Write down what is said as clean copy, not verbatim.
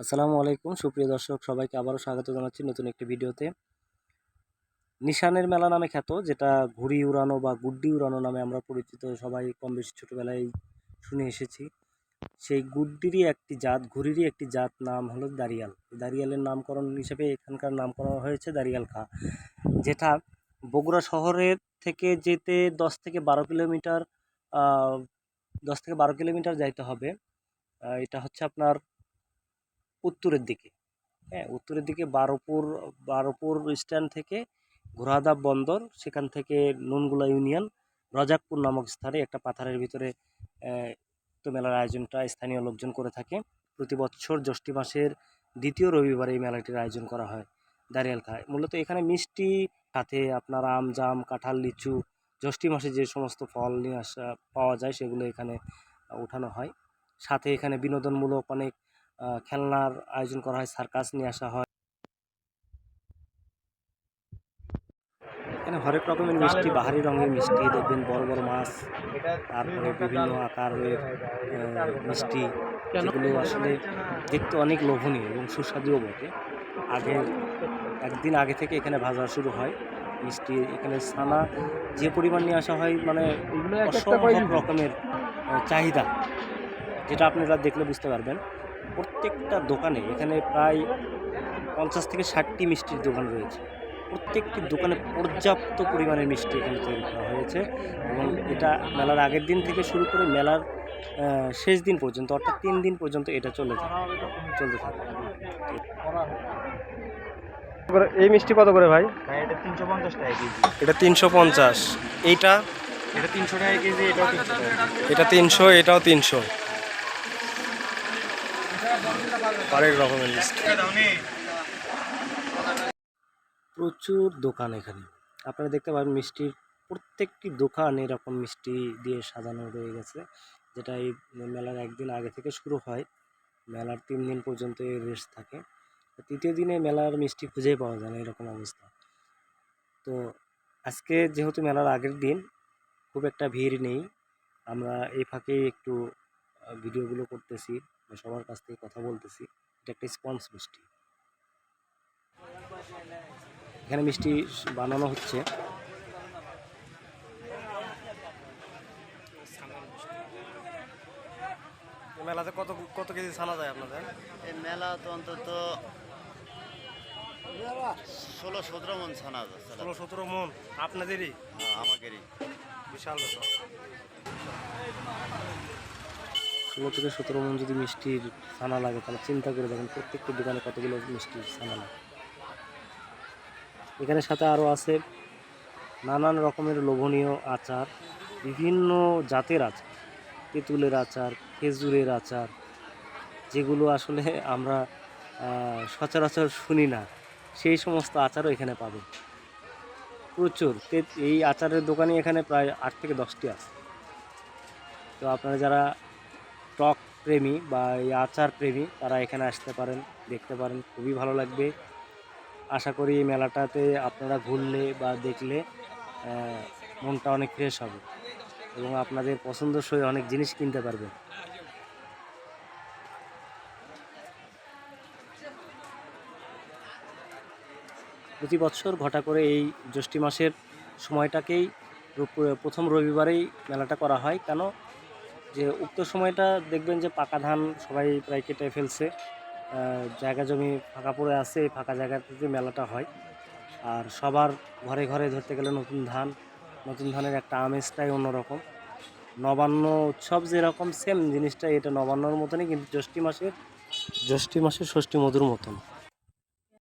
আসসালামু আলাইকুম সুপ্রিয় দর্শক সবাইকে আবারও স্বাগত জানাচ্ছি নতুন একটি ভিডিওতে। নিশানের মেলা নামে খ্যাত, যেটা ঘুড়ি উড়ানো বা গুড্ডি উড়ানো নামে আমরা পরিচিত, সবাই কম বেশি ছোটোবেলায় শুনে এসেছি। সেই গুড্ডিরই একটি জাত, ঘুড়িরই একটি জাত নাম হলো দাঁড়িয়াল। দাঁড়িয়ালের নামকরণ হিসেবে এখানকার নামকরণ হয়েছে দাঁড়িয়াল খাঁ, যেটা বগুড়া শহরের থেকে যেতে 10 থেকে 12 কিলোমিটার 10 থেকে 12 কিলোমিটার যাইতে হবে। এটা হচ্ছে আপনার উত্তরের দিকে। হ্যাঁ, উত্তরের দিকে বারোপুর স্ট্যান্ড থেকে ঘোড়াদা বন্দর, সেখান থেকে নুনগুলা ইউনিয়ন, রজাকপুর নামক স্থানে একটা পাথারের ভিতরে তো মেলার আয়োজনটা স্থানীয় লোকজন করে থাকে। প্রতি বছর জ্যৈষ্ঠ মাসের দ্বিতীয় রবিবারে এই মেলাটির আয়োজন করা হয় দাঁড়িয়াল খায়। মূলত এখানে মিষ্টি, সাথে আপনার আম, জাম, কাঁঠাল, লিচু, জ্যৈষ্ঠ মাসে যে সমস্ত ফল নিয়ে আসা পাওয়া যায় সেগুলো এখানে উঠানো হয়। সাথে এখানে বিনোদনমূলক অনেক খেলনার আয়োজন করা হয়, সার্কাস নিয়ে আসা হয়। এখানে হরেক রকমের মিষ্টি, বাহারি রঙের মিষ্টি দেখবেন, বড় বড় মাছ, তারপরে বিভিন্ন আকারের মিষ্টি, যেগুলো আসলে দেখতে অনেক লোভনীয় এবং সুস্বাদুও বটে। একদিন আগে থেকে এখানে ভাজা শুরু হয় মিষ্টি। এখানে ছানা যে পরিমাণ নিয়ে আসা হয়, মানে অসম্ভব রকমের চাহিদা, যেটা আপনারা দেখলে বুঝতে পারবেন। প্রত্যেকটা দোকানে এখানে প্রায় 50 থেকে 60টি মিষ্টির দোকান রয়েছে। প্রত্যেকটি দোকানে পর্যাপ্ত পরিমাণের মিষ্টি এখানে তৈরি করা হয়েছে, এবং এটা মেলার আগের দিন থেকে শুরু করে মেলার শেষ দিন পর্যন্ত, অর্থাৎ 3 দিন পর্যন্ত এটা চলতে থাকে। এই মিষ্টি কত করে ভাই? এটা 350 টাকা কেজি। এটা 350। এইটা? এটা 300 টাকা কেজি। এটাও 300 টাকা। এটা 300, এটাও 300। অনেক রকমের মিষ্টি। প্রচুর দোকান এখানে আপনারা দেখতে পাবেন। মিষ্টির প্রত্যেকটি দোকান এরকম মিষ্টি দিয়ে সাজানো রয়ে গেছে, যেটা এই মেলার একদিন আগে থেকে শুরু হয়। মেলার 3 দিন পর্যন্ত এই রেস্ট থাকে। তৃতীয় দিনে মেলার মিষ্টি খুঁজেই পাওয়া যায় না, এরকম অবস্থা। তো আজকে যেহেতু মেলার আগের দিন, খুব একটা ভিড় নেই। আমরা এই ফাঁকেই একটু ভিডিওগুলো করতেছি, সবার কাছ থেকে কথা বলতেছি। এটা একটা স্পঞ্জ মিষ্টি। এখানে মিষ্টি বানানো হচ্ছে। মেলাতে কত কত কেজি ছানা যায় আপনাদের? এই মেলা তো অন্তত 16-17 মন ছানা যাচ্ছে। 16-17 মন আপনাদেরই? আমাদেরই। বিশাল ব্যাপার। 16 থেকে 17 মন যদি মিষ্টির ছানা লাগে, তাহলে চিন্তা করে দেখেন প্রত্যেকটি দোকানে কতগুলো মিষ্টির ছানা লাগে। এখানে সাথে আরও আছে নানান রকমের লোভনীয় আচার, বিভিন্ন জাতের আচার, তেঁতুলের আচার, খেজুরের আচার, যেগুলো আসলে আমরা সচরাচর শুনি না, সেই সমস্ত আচারও এখানে পাবেন প্রচুর। এই আচারের দোকানই এখানে প্রায় 8 থেকে 10টি আছে। তো আপনারা যারা টক প্রেমী বা এই আচার প্রেমী, তারা এখানে আসতে পারেন, দেখতে পারেন, খুবই ভালো লাগবে। আশা করি এই মেলাটাতে আপনারা ঘুরলে বা দেখলে মনটা অনেক ফ্রেশ হবে, এবং আপনাদের পছন্দসই অনেক জিনিস কিনতে পারবেন। প্রতি বছর ঘটা করে এই জ্যৈষ্ঠ মাসের সময়টাকেই প্রথম রবিবারেই মেলাটা করা হয়। কেন যে উক্ত সময়টা দেখবেন যে পাকা ধান সবাই প্রায় কেটে ফেলছে, জায়গা জমি ফাঁকা পড়ে আছে, এই ফাঁকা জায়গাতে মেলাটা হয়। আর সবার ঘরে ঘরে ধরতে গেলে নতুন ধানের একটা আমেজটাই অন্যরকম। নবান্ন উৎসব যেরকম সেম জিনিসটা, এটা নবান্নর মতনই, কিন্তু জ্যৈষ্ঠ মাসের ষষ্ঠী মধুর মতন।